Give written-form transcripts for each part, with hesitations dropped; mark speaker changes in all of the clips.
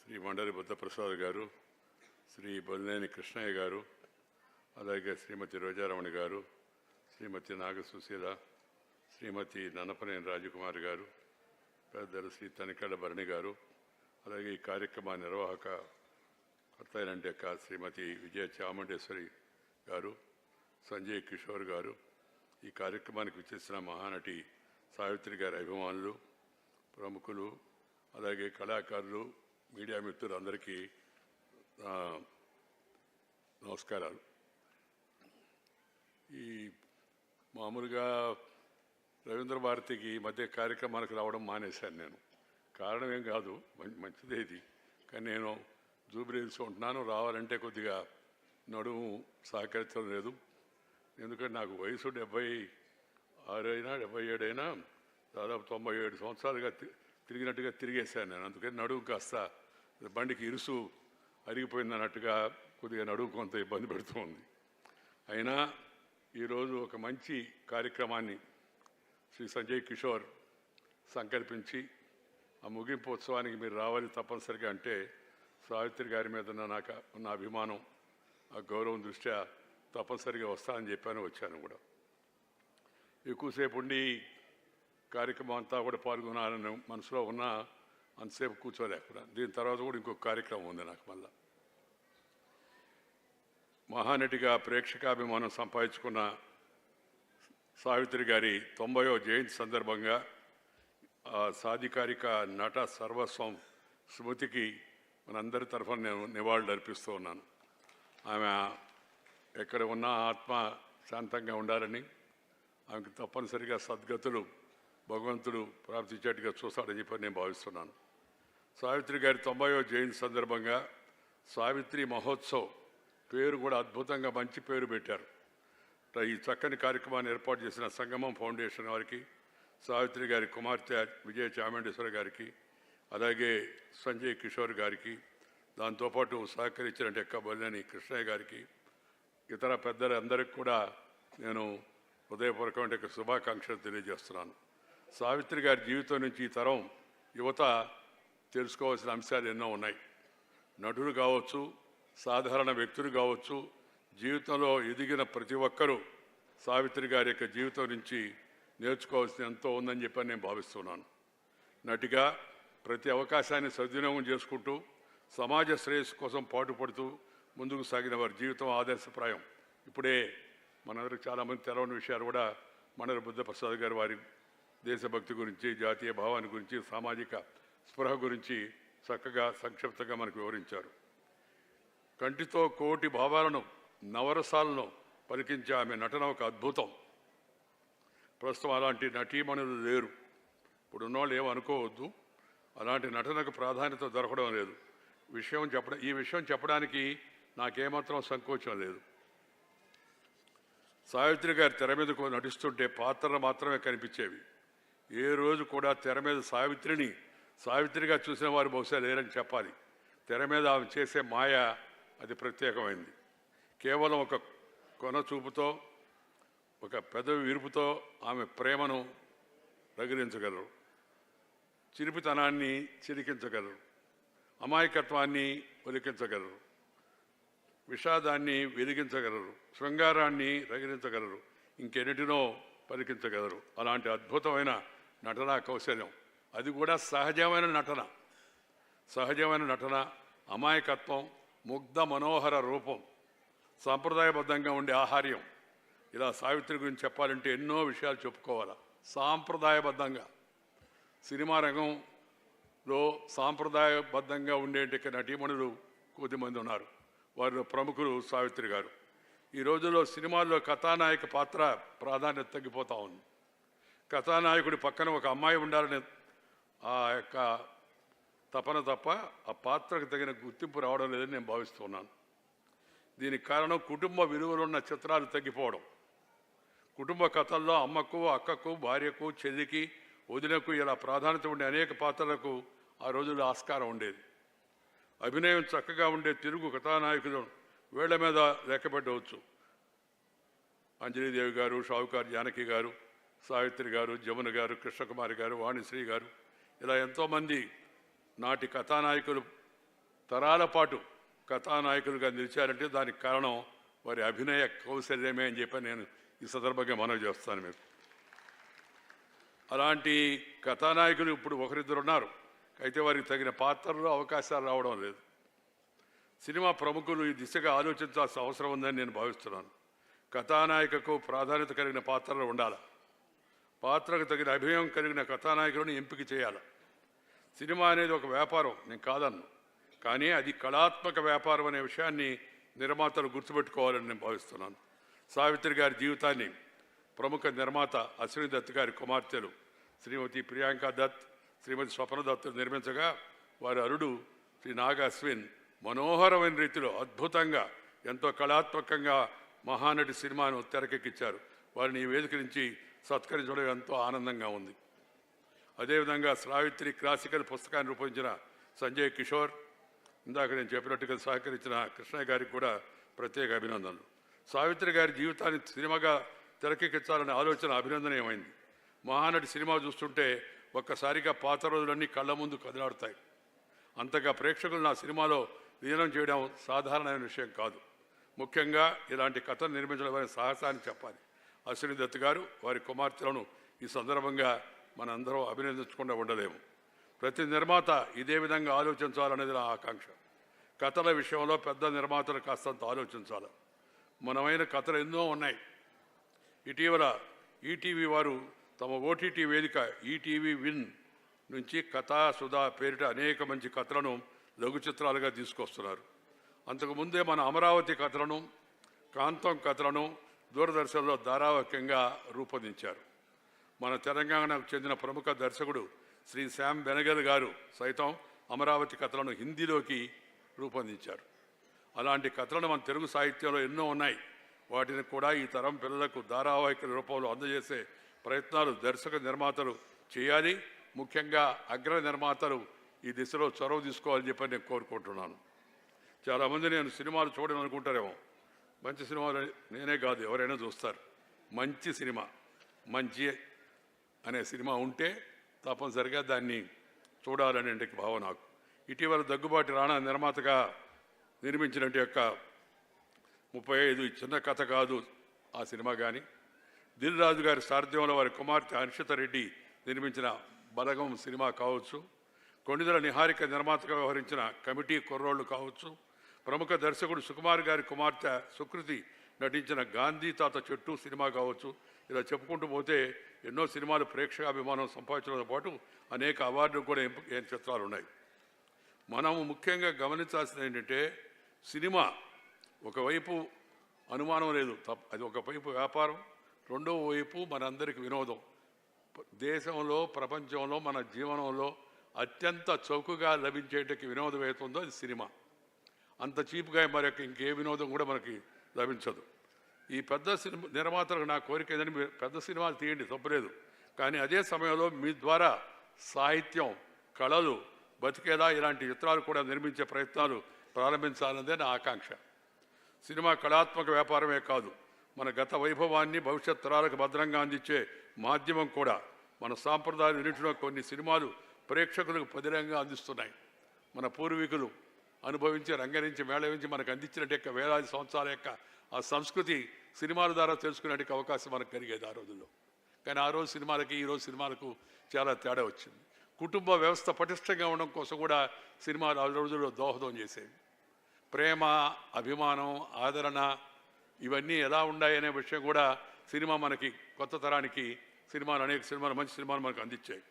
Speaker 1: శ్రీ మండలి బుద్ధప్రసాద్ గారు, శ్రీ బొల్లినేని కృష్ణయ్య గారు, అలాగే శ్రీమతి రోజారమణి గారు, శ్రీమతి నాగసుశీల, శ్రీమతి నన్నపనేని రాజకుమారి గారు, పెద్దలు శ్రీ తనికెళ్ళ భరణి గారు, అలాగే ఈ కార్యక్రమ నిర్వాహక కర్తైనంటే శ్రీమతి విజయ చాముండేశ్వరి గారు, సంజయ్ కిషోర్ గారు, ఈ కార్యక్రమానికి విచ్చేసిన మహానటి సావిత్రి గారి అభిమానులు, ప్రముఖులు, అలాగే కళాకారులు, మీడియా మిత్రులు అందరికీ నమస్కారాలు. ఈ మామూలుగా రవీంద్ర భారతికి ఈ మధ్య కార్యక్రమాలకు రావడం మానేశాను నేను. కారణం ఏం కాదు, మంచిదే ఇది, కానీ నేను జూబ్లీహిల్స్ ఉంటున్నాను. రావాలంటే కొద్దిగా నడుము సహకరించడం లేదు. ఎందుకంటే నాకు వయసు 76 అయినా 77 అయినా దాదాపు 97 సంవత్సరాలుగా తిరిగినట్టుగా తిరిగేశాను నేను. అందుకని నడుము కాస్త బండికి ఇరుసు అరిగిపోయింది అన్నట్టుగా కొద్దిగా నడుము కొంత ఇబ్బంది పెడుతూ ఉంది. అయినా ఈరోజు ఒక మంచి కార్యక్రమాన్ని శ్రీ సంజయ్ కిషోర్ సంకల్పించి ఆ ముగింపు ఉత్సవానికి మీరు రావాలి తప్పనిసరిగా అంటే సావిత్రి గారి మీద నాకు ఉన్న అభిమానం, ఆ గౌరవం దృష్ట్యా తప్పనిసరిగా వస్తానని చెప్పాను, వచ్చాను కూడా. ఎక్కువసేపు ఉండి కార్యక్రమం అంతా కూడా పాల్గొనాలని మనసులో ఉన్న అంతసేపు కూర్చోలేకపోయినా. దీని తర్వాత కూడా ఇంకొక కార్యక్రమం ఉంది నాకు. మళ్ళా మహానటిగా ప్రేక్షకాభిమానం సంపాదించుకున్న సావిత్రి గారి 90వ జయంతి సందర్భంగా సాధికారిక నట సర్వస్వం స్మృతికి మనందరి తరఫున నేను నివాళులు అర్పిస్తూ ఉన్నాను. ఆమె ఎక్కడ ఉన్నా ఆత్మ శాంతంగా ఉండాలని, ఆమెకు తప్పనిసరిగా సద్గతులు భగవంతుడు ప్రార్థించేట్టుగా చూస్తాడని చెప్పి నేను భావిస్తున్నాను. సావిత్రి గారి 90వ జయంతి సందర్భంగా సావిత్రి మహోత్సవ్ పేరు కూడా అద్భుతంగా మంచి పేరు పెట్టారు. ఈ చక్కని కార్యక్రమాన్ని ఏర్పాటు చేసిన సంగమం ఫౌండేషన్ వారికి, సావిత్రి గారి కుమార్తె విజయ చాముండేశ్వరి గారికి, అలాగే సంజయ్ కిషోర్ గారికి, దాంతోపాటు సహకరించిన బొల్లినేని కృష్ణయ్య గారికి, ఇతర పెద్దలందరికీ కూడా నేను హృదయపూర్వకమైన శుభాకాంక్షలు తెలియజేస్తున్నాను. సావిత్రి గారి జీవితం నుంచి ఈ తరం యువత తెలుసుకోవాల్సిన అంశాలు ఎన్నో ఉన్నాయి. నటులు కావచ్చు, సాధారణ వ్యక్తులు కావచ్చు, జీవితంలో ఎదిగిన ప్రతి ఒక్కరూ సావిత్రి గారి యొక్క జీవితం నుంచి నేర్చుకోవాల్సిన ఎంతో ఉందని చెప్పి నేను భావిస్తున్నాను. నటిగా ప్రతి అవకాశాన్ని సద్వినియోగం చేసుకుంటూ సమాజ శ్రేయస్సు కోసం పాటుపడుతూ ముందుకు సాగిన వారి జీవితం ఆదర్శప్రాయం. ఇప్పుడే మనందరికి చాలామంది తెలవని విషయాలు కూడా మండలి బుద్ధప్రసాద్ గారు వారి దేశభక్తి గురించి, జాతీయ భావాన్ని గురించి, సామాజిక స్పృహ గురించి చక్కగా సంక్షిప్తంగా మనకు వివరించారు. కంటితో కోటి భావాలను నవరసాలను పలికించే ఆమె నటన ఒక అద్భుతం. ప్రస్తుతం అలాంటి నటీమణులు లేరు. ఇప్పుడున్నవాళ్ళు ఏమనుకోవద్దు, అలాంటి నటనకు ప్రాధాన్యత దొరకడం లేదు. ఈ విషయం చెప్పడానికి నాకేమాత్రం సంకోచం లేదు. సావిత్రి గారి తెర మీద నటిస్తుంటే పాత్రలు మాత్రమే కనిపించేవి. ఏ రోజు కూడా తెర మీద సావిత్రిగా చూసిన వారు బహుశా లేరని చెప్పాలి. తెర మీద ఆమె చేసే మాయ అది ప్రత్యేకమైంది. కేవలం ఒక కొన చూపుతో, ఒక పెదవి విరుపుతో ఆమె ప్రేమను రగిలించగలరు, చిలిపితనాన్ని చిలికించగలరు, అమాయకత్వాన్ని ఒలికించగలరు, విషాదాన్ని వెలిగించగలరు, శృంగారాన్ని రగిలించగలరు, ఇంకెన్నిటినో పలికించగలరు. అలాంటి అద్భుతమైన నటనా కౌశల్యం, అది కూడా సహజమైన నటన, అమాయకత్వం, ముగ్ధ మనోహర రూపం, సాంప్రదాయబద్ధంగా ఉండే ఆహార్యం. ఇలా సావిత్రి గురించి చెప్పాలంటే ఎన్నో విషయాలు చెప్పుకోవాలి. సాంప్రదాయబద్ధంగా సినిమా రంగంలో సాంప్రదాయబద్ధంగా ఉండే నటీమణులు కొద్దిమంది ఉన్నారు. వారిలో ప్రముఖులు సావిత్రి గారు. ఈ రోజుల్లో సినిమాల్లో కథానాయక పాత్ర ప్రాధాన్యత తగ్గిపోతూ ఉంది. కథానాయకుడి పక్కన ఒక అమ్మాయి ఉండాలని ఆ యొక్క తపన తప్ప ఆ పాత్రకు తగిన గుర్తింపు రావడం లేదని నేను భావిస్తున్నాను. దీనికి కారణం కుటుంబ విలువలున్న చిత్రాలు తగ్గిపోవడం. కుటుంబ కథల్లో అమ్మకు, అక్కకు, భార్యకు, చెల్లికి, వదినకు ఇలా ప్రాధాన్యత ఉండే అనేక పాత్రలకు ఆ రోజుల్లో ఆస్కారం ఉండేది. అభినయం చక్కగా ఉండే తెలుగు కథానాయకులు వేళ్ల మీద లెక్కపెట్టవచ్చు. అంజలీదేవి గారు, షావుకారు జానకి గారు, సావిత్రి గారు, జమున గారు, కృష్ణకుమారి గారు, వాణిశ్రీ గారు, ఇలా ఎంతోమంది నాటి కథానాయకులు తరాల పాటు కథానాయకులుగా నిలిచారంటే దానికి కారణం వారి అభినయ కౌశల్యమే అని చెప్పి నేను ఈ సందర్భంగా మనవి చేస్తాను మీకు. అలాంటి కథానాయకులు ఇప్పుడు ఒకరిద్దరు ఉన్నారు, అయితే వారికి తగిన పాత్రలు అవకాశాలు రావడం లేదు. సినిమా ప్రముఖులు ఈ దిశగా ఆలోచించాల్సిన అవసరం ఉందని నేను భావిస్తున్నాను. కథానాయికకు ప్రాధాన్యత కలిగిన పాత్రలు ఉండాలి. పాత్రకు తగిన అభినయం కలిగిన కథానాయకులను ఎంపిక చేయాలి. సినిమా అనేది ఒక వ్యాపారం, నేను కాదన్ను, కానీ అది కళాత్మక వ్యాపారం అనే విషయాన్ని నిర్మాతలు గుర్తుపెట్టుకోవాలని నేను భావిస్తున్నాను. సావిత్రి గారి జీవితాన్ని ప్రముఖ నిర్మాత అశ్విని దత్ గారి కుమార్తెలు శ్రీమతి ప్రియాంక దత్, శ్రీమతి స్వప్న దత్ నిర్మించగా వారి అరుడు శ్రీ నాగ అశ్విన్ మనోహరమైన రీతిలో అద్భుతంగా ఎంతో కళాత్మకంగా మహానటి సినిమాను తెరకెక్కించారు. వారిని ఈ వేదిక నుంచి సత్కరించడం ఎంతో ఆనందంగా ఉంది. అదేవిధంగా సావిత్రి క్లాసికల్ పుస్తకాన్ని రూపొందించిన సంజయ్ కిషోర్, ఇందాక నేను చెప్పినట్టుగా సహకరించిన కృష్ణయ్య గారికి కూడా ప్రత్యేక అభినందనలు. సావిత్రి గారి జీవితాన్ని సినిమాగా తెరకెక్కించాలనే ఆలోచన అభినందనీయమైంది. మహానటి సినిమా చూస్తుంటే ఒక్కసారిగా పాత రోజులన్నీ కళ్ళ ముందు కదిలాడుతాయి. అంతగా ప్రేక్షకులు నా సినిమాలో లీనం చేయడం సాధారణమైన విషయం కాదు. ముఖ్యంగా ఇలాంటి కథను నిర్మించడం అనే సాహసాన్ని చెప్పాలి. అశ్విని దత్ గారు వారి కుమార్తెలను ఈ సందర్భంగా మనందరం అభినందించకుండా ఉండలేము. ప్రతి నిర్మాత ఇదే విధంగా ఆలోచించాలనేది నా ఆకాంక్ష. కథల విషయంలో పెద్ద నిర్మాతలు కాస్తంత ఆలోచించాలి. మనమైన కథలు ఎన్నో ఉన్నాయి. ఇటీవల ఈటీవీ వారు తమ ఓటీటీ వేదిక ఈటీవీ విన్ నుంచి కథా సుధా పేరిట అనేక మంచి కథలను లఘు చిత్రాలుగా తీసుకొస్తున్నారు. అంతకుముందే మన అమరావతి కథలను, కాంతం కథలను దూరదర్శన్లో ధారావాహికంగా రూపొందించారు. మన తెలంగాణకు చెందిన ప్రముఖ దర్శకుడు శ్రీ శ్యామ్ బెనగల్ గారు సైతం అమరావతి కథలను హిందీలోకి రూపొందించారు. అలాంటి కథలను మన తెలుగు సాహిత్యంలో ఎన్నో ఉన్నాయి. వాటిని కూడా ఈ తరం పిల్లలకు ధారావాహిక రూపంలో అందజేసే ప్రయత్నాలు దర్శక నిర్మాతలు చేయాలి. ముఖ్యంగా అగ్ర నిర్మాతలు ఈ దిశలో చొరవ తీసుకోవాలని చెప్పి నేను కోరుకుంటున్నాను. చాలామంది నేను సినిమాలు చూడని అనుకుంటారేమో. మంచి సినిమాలు నేనే కాదు, ఎవరైనా చూస్తారు. మంచి సినిమా, మంచి అనే సినిమా ఉంటే తప్పనిసరిగా దాన్ని చూడాలనే భావం నాకు. ఇటీవల దగ్గుబాటి రాణా నిర్మాతగా నిర్మించినట్టు యొక్క 35 చిన్న కథ కాదు ఆ సినిమా కానీ, దిల్ రాజు గారి సారథ్యంలో వారి కుమార్తె హర్షిత రెడ్డి నిర్మించిన బలగం సినిమా కావచ్చు, కొణిదెల నిహారిక నిర్మాతగా వ్యవహరించిన కమిటీ కుర్రోళ్ళు కావచ్చు, ప్రముఖ దర్శకుడు సుకుమార్ గారి కుమార్తె సుకృతి నటించిన గాంధీ తాత చెట్టు సినిమా కావచ్చు. ఇలా చెప్పుకుంటూ పోతే ఎన్నో సినిమాలు ప్రేక్షకాభిమానం సంపాదించడంతో పాటు అనేక అవార్డులు కూడా ఎంపిక చిత్రాలు ఉన్నాయి. మనము ముఖ్యంగా గమనించాల్సింది ఏంటంటే, సినిమా ఒకవైపు అనుమానం లేదు, అది ఒకవైపు వ్యాపారం, రెండో వైపు మనందరికీ వినోదం. దేశంలో ప్రపంచంలో మన జీవనంలో అత్యంత చౌకగా లభించేటకి వినోదం అవుతుందో అది సినిమా. అంత చీప్గా మరొక ఇంకే వినోదం కూడా మనకి లభించదు. ఈ పెద్ద సినిమా నిర్మాతలకు నా కోరిక ఏదని, మీరు పెద్ద సినిమాలు తీయండి, తప్పలేదు, కానీ అదే సమయంలో మీ ద్వారా సాహిత్యం, కళలు బతికేలా ఇలాంటి చిత్రాలు కూడా నిర్మించే ప్రయత్నాలు ప్రారంభించాలన్నదే నా ఆకాంక్ష. సినిమా కళాత్మక వ్యాపారమే కాదు, మన గత వైభవాన్ని భవిష్యత్ తరాలకు భద్రంగా అందించే మాధ్యమం కూడా. మన సాంప్రదాయాలన్నింటిలో కొన్ని సినిమాలు ప్రేక్షకులకు పదిలంగా అందిస్తున్నాయి. మన పూర్వీకులు అనుభవించి, రంగరించి, మేళవించి మనకు అందించినట్టు వేలాది సంవత్సరాల యొక్క ఆ సంస్కృతి సినిమాల ద్వారా తెలుసుకునేటికి అవకాశం మనకు కలిగేది ఆ రోజుల్లో. కానీ ఆ రోజు సినిమాలకి ఈ రోజు సినిమాలకు చాలా తేడా వచ్చింది. కుటుంబ వ్యవస్థ పటిష్టంగా ఉండడం కోసం కూడా సినిమాలు ఆ రోజుల్లో దోహదం చేసేవి. ప్రేమ, అభిమానం, ఆదరణ ఇవన్నీ ఎలా ఉన్నాయనే విషయం కూడా సినిమా మనకి కొత్త తరానికి అనేక సినిమాలు, మంచి సినిమాలు మనకు అందించాయి.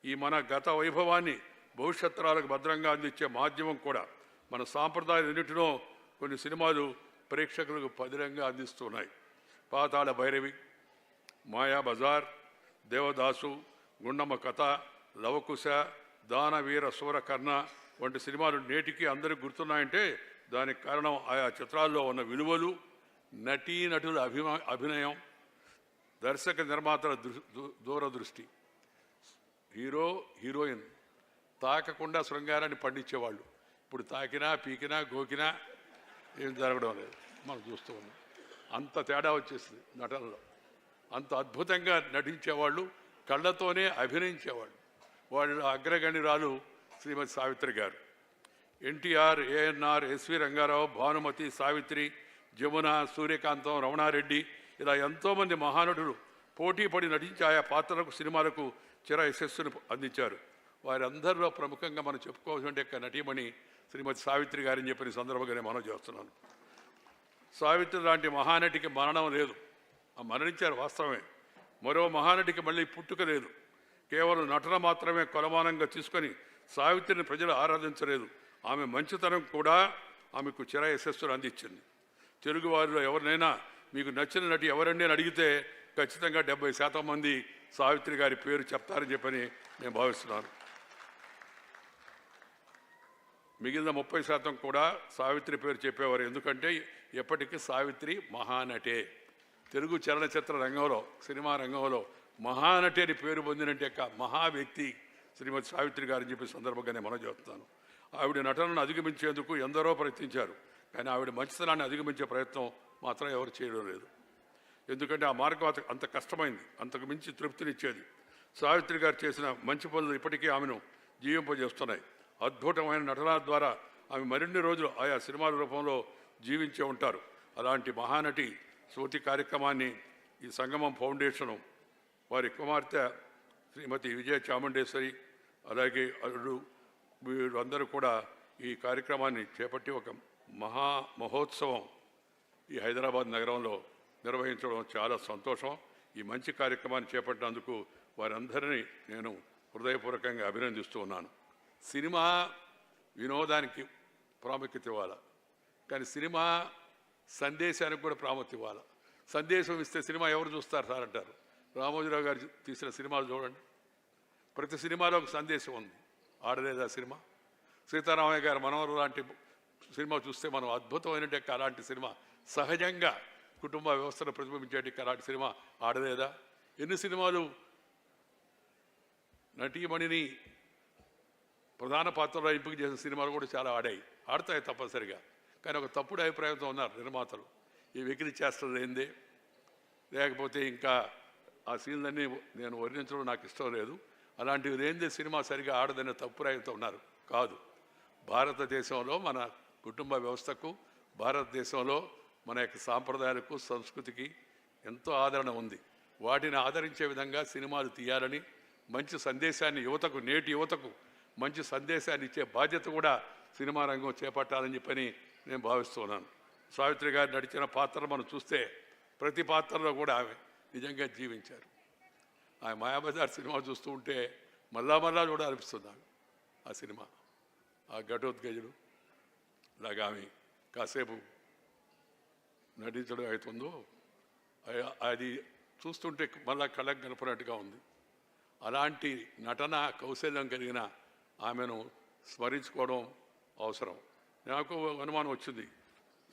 Speaker 1: ఈ మన గత వైభవాన్ని భవిష్యత్ తరాలకు భద్రంగా అందించే మాధ్యమం కూడా. మన సాంప్రదాయాలన్నింటిలో కొన్ని సినిమాలు ప్రేక్షకులకు పదిలంగా అందిస్తున్నాయి. పాతాళ భైరవి, మాయా బజార్, దేవదాసు, గుండమ్మ కథ, లవకుశ, దానవీర సూరకర్ణ వంటి సినిమాలు నేటికి అందరికి గుర్తున్నాయంటే దానికి కారణం ఆయా చిత్రాల్లో ఉన్న విలువలు, నటీనటుల అభినయం, దర్శక నిర్మాతల దూరదృష్టి. హీరో, హీరోయిన్ తాకకుండా శృంగారాన్ని పండించేవాళ్ళు. ఇప్పుడు తాకినా, పీకినా, గోకినా ఏం జరగడం లేదు, మనం చూస్తూ ఉన్నాం. అంత తేడా వచ్చేసింది నటనలో. అంత అద్భుతంగా నటించేవాళ్ళు, కళ్ళతోనే అభినయించేవాళ్ళు. వాళ్ళ అగ్రగణ్యురాలు శ్రీమతి సావిత్రి గారు. ఎన్టీఆర్, ఏఎన్ఆర్, ఎస్వి రంగారావు, భానుమతి, సావిత్రి, జమున, సూర్యకాంతం, రమణారెడ్డి ఇలా ఎంతోమంది మహానటులు పోటీ పడి నటించి ఆయా పాత్రలకు సినిమాలకు చిర యశస్సును అందించారు. వారందరిలో ప్రముఖంగా మనం చెప్పుకోవాల్సిన నటీమణి శ్రీమతి సావిత్రి గారిని చెప్పిన సందర్భంగానే మనం చేస్తున్నాను. సావిత్రి లాంటి మహానటికి మరణం లేదు. ఆ మరణించారు వాస్తవమే. మరో మహానటికి మళ్ళీ పుట్టుక లేదు. కేవలం నటన మాత్రమే కొలమానంగా తీసుకొని సావిత్రిని ప్రజలు ఆరాధించలేదు. ఆమె మంచితనం కూడా ఆమెకు చిర యశస్సును అందించింది. తెలుగువారిలో ఎవరినైనా మీకు నచ్చిన నటి ఎవరండి అని అడిగితే ఖచ్చితంగా 70% మంది సావిత్రి గారి పేరు చెప్తారని చెప్పని నేను భావిస్తున్నాను. మిగిలిన 30% కూడా సావిత్రి పేరు చెప్పేవారు. ఎందుకంటే ఎప్పటికీ సావిత్రి మహానటే. తెలుగు చలనచిత్ర రంగంలో, సినిమా రంగంలో మహానటి అని పేరు పొందినట్టే మహా వ్యక్తి శ్రీమతి సావిత్రి గారని చెప్పే సందర్భంగానే మనం చెప్తున్నాను. ఆవిడ నటనను అధిగమించేందుకు ఎందరో ప్రయత్నించారు. కానీ ఆవిడ మంచితనాన్ని అధిగమించే ప్రయత్నం మాత్రం ఎవరు చేయడం లేదు. ఎందుకంటే ఆ మార్గం అంత కష్టమైంది, అంతకు మించి తృప్తినిచ్చేది. సావిత్రి గారు చేసిన మంచి పనులు ఇప్పటికీ ఆమెను జీవింపజేస్తున్నాయి. అద్భుతమైన నటన ద్వారా ఆమె మరిన్ని రోజులు ఆయా సినిమాల రూపంలో జీవించే ఉంటారు. అలాంటి మహానటి స్మృతి కార్యక్రమాన్ని ఈ సంగమం ఫౌండేషను వారి కుమార్తె శ్రీమతి విజయ చాముండేశ్వరి అలాగే అల్లుడు వీరందరూ కూడా ఈ కార్యక్రమాన్ని చేపట్టి ఒక మహోత్సవం ఈ హైదరాబాద్ నగరంలో నిర్వహించడం చాలా సంతోషం. ఈ మంచి కార్యక్రమాన్ని చేపట్టినందుకు వారందరినీ నేను హృదయపూర్వకంగా అభినందిస్తూ ఉన్నాను. సినిమా వినోదానికి ప్రాముఖ్యత ఇవ్వాలి, కానీ సినిమా సందేశానికి కూడా ప్రాముఖ్యత ఇవ్వాలి. సందేశం ఇస్తే సినిమా ఎవరు చూస్తారు సార్ అంటారు. రామోజీరావు గారు తీసిన సినిమాలు చూడండి, ప్రతి సినిమాలో ఒక సందేశం ఉంది. ఆడలేదా సినిమా? సీతారామయ్య గారు మనవరు లాంటి సినిమా చూస్తే మనం అద్భుతమైనట్టు అలాంటి సినిమా, సహజంగా కుటుంబ వ్యవస్థను ప్రతిబింబించేటి అలాంటి సినిమా ఆడలేదా? ఎన్ని సినిమాలు నటీమణిని ప్రధాన పాత్రలో ఎంపిక చేసిన సినిమాలు కూడా చాలా ఆడతాయి తప్పనిసరిగా. కానీ ఒక తప్పుడు అభిప్రాయంతో ఉన్నారు నిర్మాతలు. ఈ వెకిలి చేస్తుంది ఏందే, లేకపోతే ఇంకా ఆ సీన్లన్నీ నేను వర్ణించడం నాకు ఇష్టం లేదు, అలాంటివి లేనిదే సినిమా సరిగా ఆడదనే తప్పురాయంతో ఉన్నారు. కాదు, భారతదేశంలో మన కుటుంబ వ్యవస్థకు, భారతదేశంలో మన యొక్క సాంప్రదాయాలకు, సంస్కృతికి ఎంతో ఆదరణ ఉంది. వాటిని ఆదరించే విధంగా సినిమాలు తీయాలని, మంచి సందేశాన్ని యువతకు, నేటి యువతకు మంచి సందేశాన్ని ఇచ్చే బాధ్యత కూడా సినిమా రంగం చేపట్టాలని చెప్పని నేను భావిస్తున్నాను. సావిత్రి గారు నడిచిన పాత్రలు మనం చూస్తే ప్రతి పాత్రలో కూడా ఆమె నిజంగా జీవించారు. ఆమె మాయాబజార్ సినిమా చూస్తూ ఉంటే మళ్ళా కూడా అనిపిస్తుంది ఆ సినిమా. ఆ ఘటోత్కజుడు లాగా ఆమె కాసేపు నటించడం అవుతుందో అది చూస్తుంటే మళ్ళా కళ్ళకు కనపడినట్టుగా ఉంది. అలాంటి నటన కౌశల్యం కలిగిన ఆమెను స్మరించుకోవడం అవసరం. నాకు అనుమానం వచ్చింది,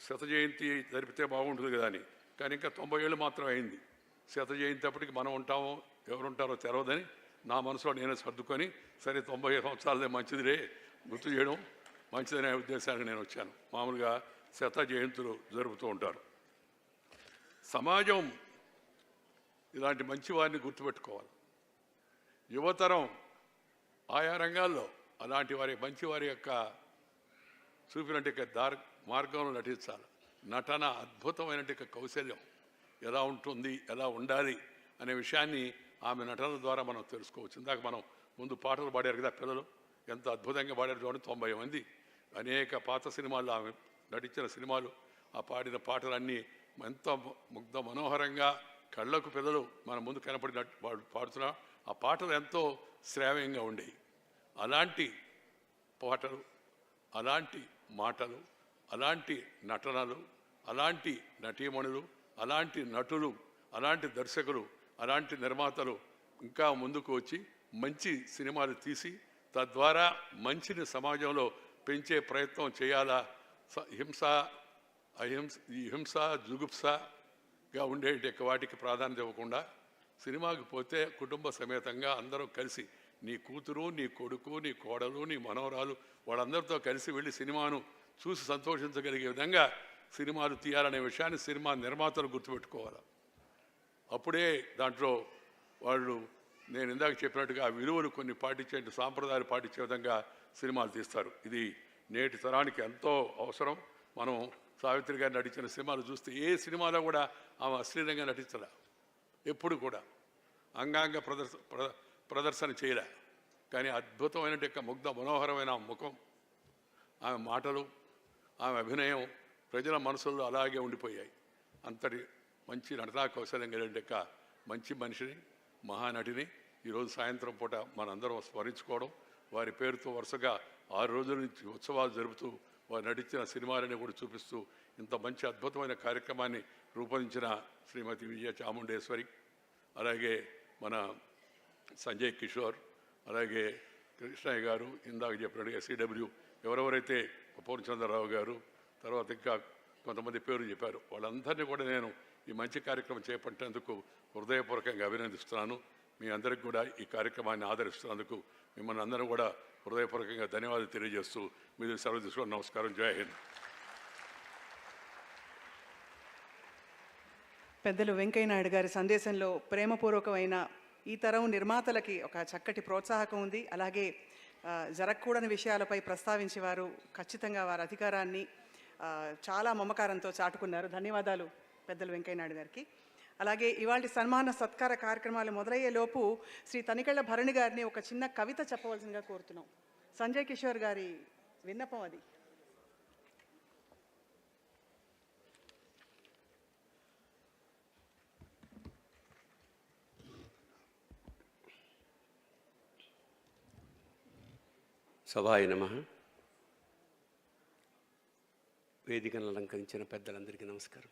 Speaker 1: 100వ జయంతి జరిపితే బాగుంటుంది కదా అని. కానీ ఇంకా 90 ఏళ్ళు మాత్రం అయింది. 100వ జయంతి అప్పటికి మనం ఉంటామో ఎవరుంటారో తెలవదని నా మనసులో నేనే సర్దుకొని, సరే 90 సంవత్సరాలదే మంచిదిరే, గుర్తు చేయడం మంచిదనే ఉద్దేశానికి నేను వచ్చాను. మామూలుగా 100వ జయంతులు జరుపుతూ ఉంటారు. సమాజం ఇలాంటి మంచి వారిని గుర్తుపెట్టుకోవాలి. యువతరం ఆయా రంగాల్లో అలాంటి మంచి వారి యొక్క చూపినట్టు మార్గంలో నటించాలి. నటన అద్భుతమైనట్టు కౌశల్యం ఎలా ఉంటుంది, ఎలా ఉండాలి అనే విషయాన్ని ఆమె నటన ద్వారా మనం తెలుసుకోవచ్చు. ఇందాక మనం ముందు పాటలు పాడారు కదా పిల్లలు, ఎంత అద్భుతంగా పాడారు చూడండి. 90 మంది అనేక పాత సినిమాల్లో ఆమె నటించిన సినిమాలు, ఆ పాడిన పాటలన్నీ ఎంతో ముగ్ధ మనోహరంగా కళ్ళకు పిల్లలు మన ముందు కనపడినట్టు వాళ్ళు పాడుతున్నా. ఆ పాటలు ఎంతో శ్రావ్యంగా ఉండేవి. అలాంటి పాటలు, అలాంటి మాటలు, అలాంటి నటనలు, అలాంటి నటీమణులు, అలాంటి నటులు, అలాంటి దర్శకులు, అలాంటి నిర్మాతలు ఇంకా ముందుకు వచ్చి మంచి సినిమాలు తీసి తద్వారా మంచిని సమాజంలో పెంచే ప్రయత్నం చేయాలా. హింస జుగుప్సగా ఉండే వాటికి ప్రాధాన్యత ఇవ్వకుండా సినిమాకి పోతే కుటుంబ సమేతంగా అందరూ కలిసి, నీ కూతురు, నీ కొడుకు, నీ కోడలు, నీ మనవరాలు వాళ్ళందరితో కలిసి వెళ్ళి సినిమాను చూసి సంతోషించగలిగే విధంగా సినిమాలు తీయాలనే విషయాన్ని సినిమా నిర్మాతలు గుర్తుపెట్టుకోవాలి. అప్పుడే దాంట్లో వాళ్ళు నేను ఇందాక చెప్పినట్టుగా విలువలు కొన్ని పాటించే, సాంప్రదాయాలు పాటించే విధంగా సినిమాలు తీస్తారు. ఇది నేటి తరానికి ఎంతో అవసరం. మనం సావిత్రి గారు నటించిన సినిమాలు చూస్తే ఏ సినిమాలో కూడా ఆమె అశ్లీలంగా నటించలే, ఎప్పుడు కూడా అంగాంగ ప్రదర్శన చేయలే. కానీ అద్భుతమైన ముగ్ధ మనోహరమైన ముఖం, ఆమె మాటలు, ఆమె అభినయం ప్రజల మనసుల్లో అలాగే ఉండిపోయాయి. అంతటి మంచి నటనా కౌశల్యం కలిగిన మంచి మనిషిని, మహానటిని ఈరోజు సాయంత్రం పూట మనందరం స్మరించుకోవడం, వారి పేరుతో వరుసగా 6 రోజుల నుంచి ఉత్సవాలు జరుపుతూ వారు నటించిన సినిమాలని కూడా చూపిస్తూ ఇంత మంచి అద్భుతమైన కార్యక్రమాన్ని రూపొందించిన శ్రీమతి విజయ చాముండేశ్వరి, అలాగే మన సంజయ్ కిషోర్, అలాగే కృష్ణయ్య గారు, ఇందాక చెప్పినట్టుగా సిడబ్ల్యూ, ఎవరెవరైతే పూర్ణచంద్రరావు గారు, తర్వాత ఇంకా కొంతమంది పేరు చెప్పారు, వాళ్ళందరినీ కూడా నేను ఈ మంచి కార్యక్రమం చేపట్టేందుకు హృదయపూర్వకంగా అభినందిస్తున్నాను. మీ అందరికి కూడా ఈ కార్యక్రమాన్ని ఆదరిస్తున్నందుకు మిమ్మల్ని అందరూ కూడా హృదయపూర్వకంగా ధన్యవాదాలు తెలియజేస్తూ మీరు సెలవు తీసుకొని నమస్కారం. జై హింద్.
Speaker 2: పెద్దలు వెంకయ్య నాయుడు గారి సందేశంలో ప్రేమపూర్వకమైన ఈ తరం నిర్మాతలకి ఒక చక్కటి ప్రోత్సాహకం ఉంది. అలాగే జరగకూడని విషయాలపై ప్రస్తావించి వారు ఖచ్చితంగా వారి అధికారాన్ని చాలా మమకారంతో చాటుకున్నారు. ధన్యవాదాలు పెద్దలు వెంకయ్య నాయుడు గారికి. అలాగే ఇవాళ సన్మాన సత్కార కార్యక్రమాలు మొదలయ్యే లోపు శ్రీ తనికెళ్ల భరణి గారిని ఒక చిన్న కవిత చెప్పవలసిందిగా కోరుతున్నాం. సంజయ్ కిషోర్ గారి విన్నపం అది.
Speaker 3: సభాయ నమః. వేదికను అలంకరించిన పెద్దలందరికీ నమస్కారం.